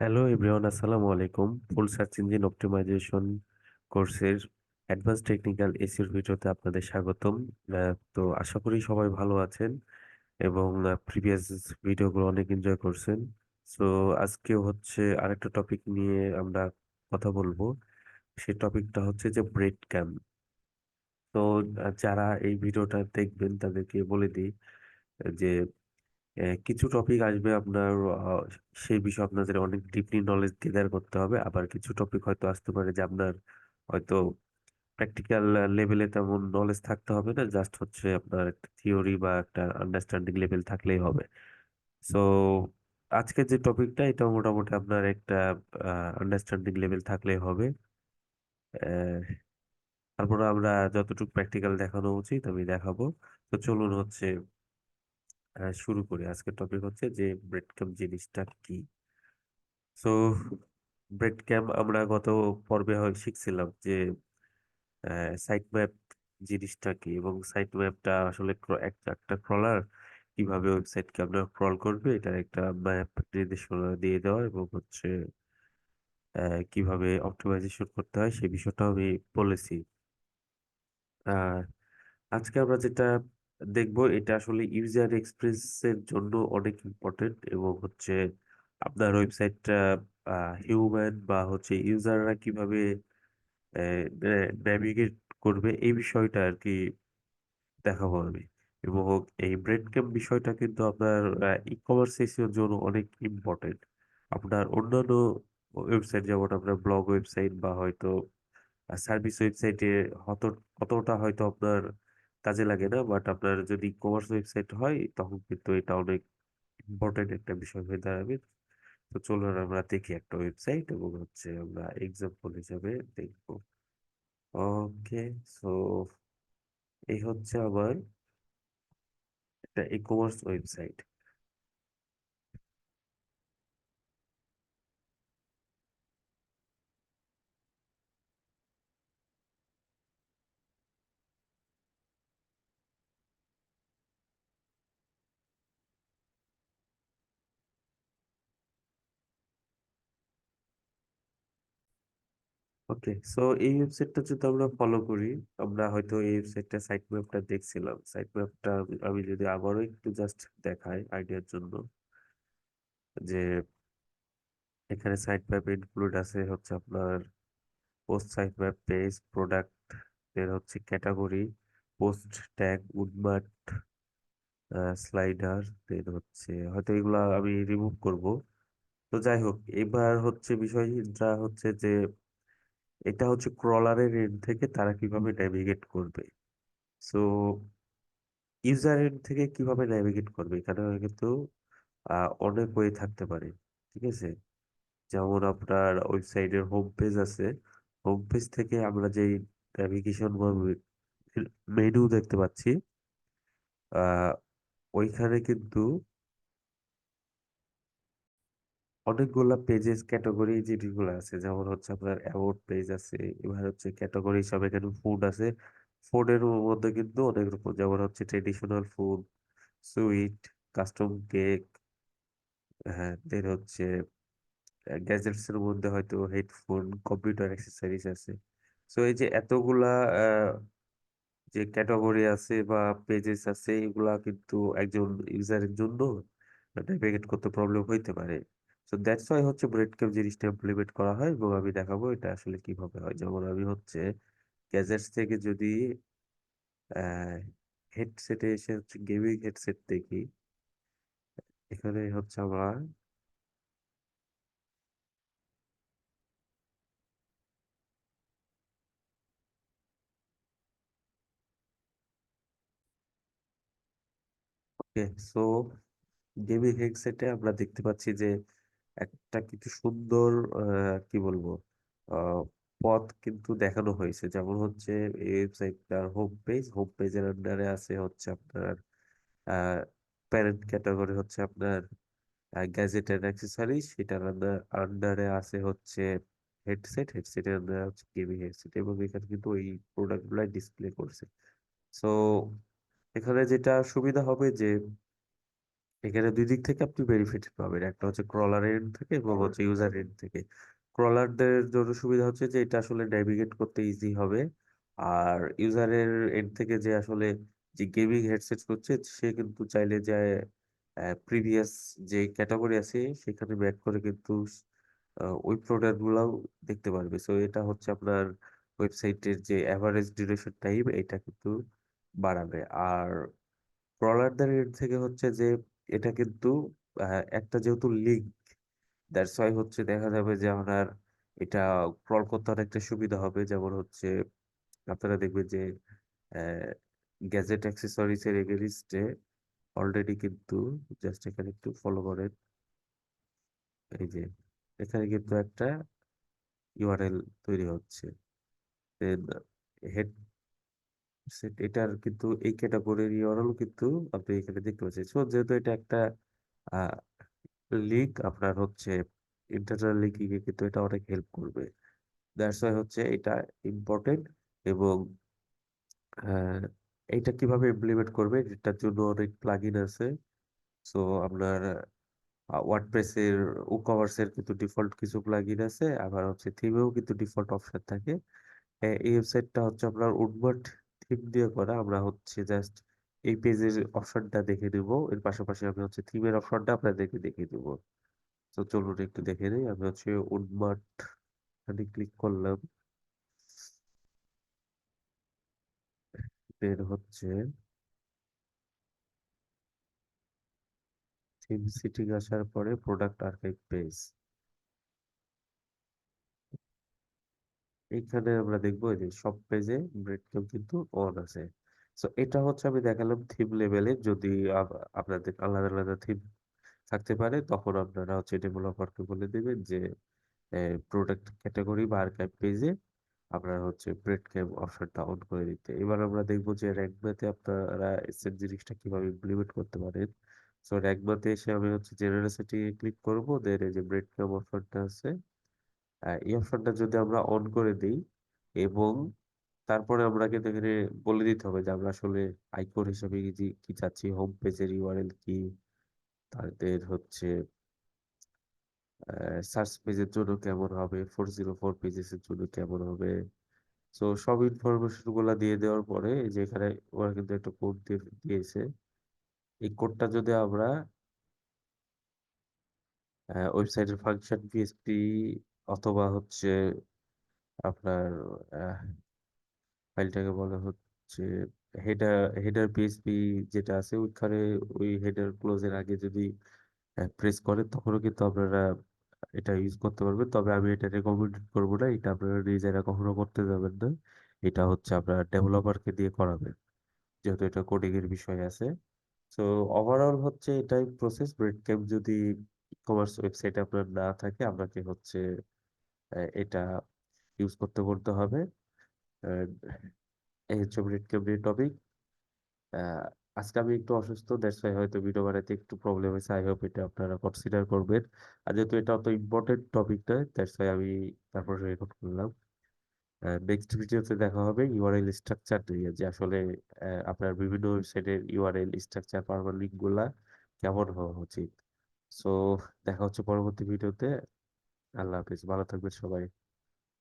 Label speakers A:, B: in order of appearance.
A: Hello everyone, আসসালামু আলাইকুম। ফুল search engine optimisation কোর্সের অ্যাডভান্স টেকনিক্যাল এসিওর ভিডিওতে আপনাদের স্বাগতম। তো আশা করি সবাই ভালো আছেন এবং প্রিভিয়াস ভিডিওগুলো অনেক এনজয় করছেন। সো আজকে হচ্ছে আরেকটা টপিক নিয়ে আমরা কথা বলবো। সেই টপিকটা হচ্ছে যে ব্রেড ক্যাম্প। তো যারা এই ভিডিওটা দেখবেন তাদেরকে বলে দিই যে কিছু টপিক আসবে আপনার, আহ, সেই বিষয়ে আপনাদের অনেক ডিপলি নলেজ গেদার করতে হবে। আবার কিছু টপিক হয়তো আসতে পারে যে আপনার হয়তো প্র্যাকটিক্যাল লেভেলে তেমন নলেজ থাকতে হবে না, জাস্ট হচ্ছে আপনার একটা থিওরি বা একটা আন্ডারস্ট্যান্ডিং লেভেল থাকলেই হবে। সো আজকের যে টপিকটা, এটা মোটামুটি আপনার একটা আন্ডারস্ট্যান্ডিং লেভেল থাকলেই হবে। আহ, তারপরে আমরা যতটুকু প্র্যাকটিক্যাল দেখানো উচিত আমি দেখাবো। তো চলুন হচ্ছে শুরু করি। আজকের টপিক হচ্ছে যে ব্রেড ক্যাম্প জিনিসটা কি। সো ব্রেড ক্যাম্প আমরা গত পর্বে হয় শিখছিলাম যে সাইট ম্যাপ জিনিসটা কি, এবং সাইট ম্যাপটা আসলে একটা ক্রলার কিভাবে ওয়েবসাইটকে আপনার ক্রল করবে, এটার একটা ম্যাপ নির্দেশনা দিয়ে দেওয়া, এবং হচ্ছে কিভাবে অপটিমাইজেশন করতে হয় সেই বিষয়টা আমি বলেছি। আর আজকে আমরা যেটা দেখবো এটা আসলে ইউজার এক্সপিরিয়েন্সের জন্য অনেক ইম্পর্টেন্ট, এবং হচ্ছে আপনার ওয়েবসাইটটা হিউম্যান বা হচ্ছে ইউজাররা কিভাবে নেভিগেট করবে এই বিষয়টা আর কি দেখাবো আমি। এবং এই ব্রেড ক্যাম্প বিষয়টা কিন্তু আপনার ই কমার্স এসিওর জন্য অনেক ইম্পর্টেন্ট। আপনার অন্যান্য ওয়েবসাইট যেমন আপনার ব্লগ ওয়েবসাইট বা হয়তো সার্ভিস ওয়েবসাইটে হত অতটা হয়তো আপনার কাজে লাগে না, বাট আপনার যদি কমার্স ওয়েবসাইট হয় তখন কিন্তু এটা অনেক ইম্পর্টেন্ট একটা বিষয় হয়ে দাঁড়াবে। তো চলুন আমরা দেখি একটা ওয়েবসাইট, এবং হচ্ছে আমরা এক্সাম্পল হিসাবে দেখবো। ওকে, সো এই হচ্ছে আমার একটা ই কমার্স ওয়েবসাইট। ওকে, সো এই ওয়েবসাইটটা যদি আমরা ফলো করি, আমরা হয়তো এই ওয়েবসাইটটা সাইট ম্যাপটা দেখছিলাম। সাইট ম্যাপটা আমি যদি আবারও একটু জাস্ট দেখাই আইডিয়ার জন্য, যে এখানে সাইট ম্যাপ ইনক্লুড আছে হচ্ছে আপনার post site map, page, product, এর হচ্ছে ক্যাটাগরি, পোস্ট ট্যাগ, উডমার্ক, স্লাইডার, দেন হচ্ছে হয়তো এগুলা আমি রিমুভ করব। তো যাই হোক, এবার হচ্ছে বিষয়টা হচ্ছে যে এটা হচ্ছে ক্রলারের এন্ড থেকে তারা কিভাবে নেভিগেট করবে। সো ইউজার এন্ড থেকে কিভাবে নেভিগেট করবে, এখানে কিন্তু অনেক ওয়ে থাকতে পারে। ঠিক আছে, যেমন আপনার ওয়েবসাইটের হোম পেজ আছে। হোম পেজ থেকে আমরা যেই নেভিগেশন বা মেনু দেখতে পাচ্ছি, আহ ওইখানে কিন্তু অনেকগুলা পেজেস ক্যাটাগরি জিনিসগুলো আছে। যেমন হচ্ছে আপনার অ্যাবাউট পেজ আছে, এবার হচ্ছে ক্যাটাগরি হিসাবে এখানে ফুড আছে। ফুডের মধ্যে কিন্তু অনেক রকম, যেমন হচ্ছে traditional food, sweet, custom cake, হ্যাঁ, দেন হচ্ছে গ্যাজেটস এর মধ্যে হয়তো হেডফোন, কম্পিউটার অ্যাক্সেসরিজ আছে। সো এই যে এতগুলা আহ, যে ক্যাটাগরি আছে বা পেজেস আছে, এগুলা কিন্তু একজন ইউজারের জন্য নেভিগেট করতে প্রবলেম হইতে পারে। সো দ্যাটস ওয়াই হচ্ছে ব্রেড ক্যাপ জিনিসটা ইমপ্লিমেন্ট করা হয়, এবং আমি দেখাবো এটা আসলে কিভাবে হয়। যেমন আমি হচ্ছে গ্যাজেটস থেকে যদি হেডসেটে এসে হচ্ছে গেমিং হেডসেট দেখি, এখানে হচ্ছে আমরা ওকে, সো গেমিং হেডসেটে আমরা দেখতে পাচ্ছি যে একটা কিন্তু সুন্দর কি বলবো আহ, পথ কিন্তু দেখানো হয়েছে। যেমন হচ্ছে এই ওয়েবসাইটটার হোম পেজের আন্ডারে আছে হচ্ছে আপনার প্যারেন্ট ক্যাটাগরি হচ্ছে আপনার গ্যাজেট এন্ড অ্যাক্সেসরিজ, সেটার আন্ডারে আছে হচ্ছে হেডসেটের আন্ডারে হচ্ছে গেমিং হেডসেট, এবং এখানে কিন্তু ওই প্রোডাক্ট গুলাই ডিসপ্লে করছে। সো এখানে যেটা সুবিধা হবে যে এখানে দুই দিক থেকে আপনি বেনিফিট পাবেন, একটা হচ্ছে ক্রলার এন্ড থেকে এবং হচ্ছে ইউজার এন্ড থেকে। ক্রলারদের জন্য সুবিধা হচ্ছে যে এটা আসলে নেভিগেট করতে ইজি হবে। আর ইউজারের এন্ড থেকে যে আসলে যে গেমিং হেডসেট করছে সে কিন্তু চাইলে যে প্রিভিয়াস যে ক্যাটাগরি আছে সেখানে ব্যাক করে কিন্তু ওই প্রোডাক্ট গুলাও দেখতে পারবে। সো এটা হচ্ছে আপনার ওয়েবসাইটের যে অ্যাভারেজ ডিউরেশন টাইম এটা কিন্তু বাড়াবে। আর ক্রলারদের এন্ড থেকে হচ্ছে যে এটা কিন্তু একটা যেহেতু লিঙ্ক, দ্যাটস ওয়াই হচ্ছে দেখা যাবে যে আপনার এটা ক্রল করতে অনেকটা সুবিধা হবে। যেমন হচ্ছে আপনারা দেখবেন যে গ্যাজেট অ্যাক্সেসরিজ এর এগেইনস্টে অলরেডি কিন্তু, জাস্ট এখানে একটু ফলো করেন, এই যে এখানে কিন্তু একটা ইউআরএল তৈরি হচ্ছে। দেন হেড সেট এটার কিন্তু এই ক্যাটাগরির ইউআরএল কিন্তু আপনি এখানে দেখতে পাচ্ছেন। সো যেহেতু এটা একটা লিঙ্ক, আপনার হচ্ছে ইন্টারনাল লিঙ্কিং এ কিন্তু এটা অনেক হেল্প করবে। দ্যাটস ওয়াই হচ্ছে এটা ইম্পর্টেন্ট। এবং আহ, এইটা কিভাবে ইমপ্লিমেন্ট করবে এটার জন্য অনেক প্লাগইন আছে। সো আপনার ওয়ার্ডপ্রেসের উকভার্স এর কিন্তু ডিফল্ট কিছু প্লাগইন আছে, আবার হচ্ছে থিমেও কিন্তু ডিফল্ট অপশন থাকে। এই ওয়েবসাইটটা হচ্ছে আপনার উডবার্ড থিম দিয়ে করা। আমরা হচ্ছে জাস্ট এই পেজের অপশনটা দেখে দিব, এর পাশাপাশি আমি হচ্ছে থিমের অপশনটা আপনাদেরকে দেখিয়ে দিব। তো চলুন একটু দেখে নিই। আমি হচ্ছে উডবার্ড এখানে ক্লিক করলাম। এর হচ্ছে থিম সিটিং আসার পরে প্রোডাক্ট আর্কাইভ পেজ, এইখানে আমরা দেখবো এই যে সব পেজে ব্রেডক্রাম্ব কিন্তু অন আছে। সো এটা হচ্ছে আমি দেখালাম থিম লেভেলে। যদি আপনাদের আলাদা আলাদা থিম থাকতে পারে তখন আপনারা হচ্ছে ডেভেলপারকে বলে দিবেন যে প্রোডাক্ট ক্যাটাগরি বা আর্কাইভ পেজে আপনার হচ্ছে ব্রেডক্রাম্ব অপশনটা অন করে দিতে। এবার আমরা দেখবো যে র্যাঙ্ক ম্যাথে আপনারা সেম জিনিসটা কিভাবে ইমপ্লিমেন্ট করতে পারেন। সো র্যাঙ্ক ম্যাথে এসে আমি হচ্ছে জেনারেসিটি ক্লিক করবো, দেন এই যে ব্রেডক্রাম্ব অপশনটা আছে, এই অপশনটা যদি আমরা অন করে দিই এবং তারপরে আমরা কিন্তু এখানে বলে দিতে হবে যে আমরা আসলে আইকন হিসেবে কি কি চাচ্ছি, হোম পেজের ইউআরএল কি, তাদের হচ্ছে সার্চ পেজের জন্য কেমন হবে, 404 পেজেস এর জন্য কেমন হবে। তো সব ইনফরমেশন গুলা দিয়ে দেওয়ার পরে এই যে এখানে ওরা কিন্তু একটা কোড দিয়েছে। এই কোডটা যদি আমরা ওয়েবসাইটের ফাংশন পিএসপি অথবা হচ্ছে আপনার ফাইলটাকে বলা হচ্ছে হেডার হেডার পিএসপি যেটা আছে ওইখানে, ওই হেডার ক্লোজের আগে যদি প্রেস করেন তখনও কিন্তু আপনারা এটা ইউজ করতে পারবেন। তবে আমি এটা রেকমেন্ড করবো না, এটা আপনারা নিজেরা কখনো করতে যাবেন না। এটা হচ্ছে আপনার ডেভেলপারকে দিয়ে করাবেন, যেহেতু এটা কোডিং এর বিষয় আছে। তো ওভারঅল হচ্ছে এটাই প্রসেস। ব্রেডক্যাম্প যদি ই কমার্স ওয়েবসাইটে আপনার না থাকে আপনাকে হচ্ছে এটা ইউজ করতে বলতে হবে। আহ, এই হচ্ছে ব্রেডক্যাম্প টপিক। আহ, আজকে আমি একটু অসুস্থ, দ্যাটস ওয়াই হয়তো ভিডিও বানাতে একটু প্রবলেম হয়েছে। আই হোপ এটা আপনারা কনসিডার করবেন। আর যেহেতু এটা অত ইম্পর্টেন্ট টপিক নয়, দ্যাটস ওয়াই আমি তারপরে রেকর্ড করলাম। নেক্সট ভিডিওতে দেখা হবে ইউআরএল স্ট্রাকচার নিয়ে, যে আসলে আপনার বিভিন্ন ওয়েবসাইটের ইউআরএল স্ট্রাকচার পারমালিঙ্ক গুলা কেমন হওয়া উচিত। সো দেখা হচ্ছে পরবর্তী ভিডিওতে। আল্লাহ হাফিজ, ভালো থাকবেন সবাই।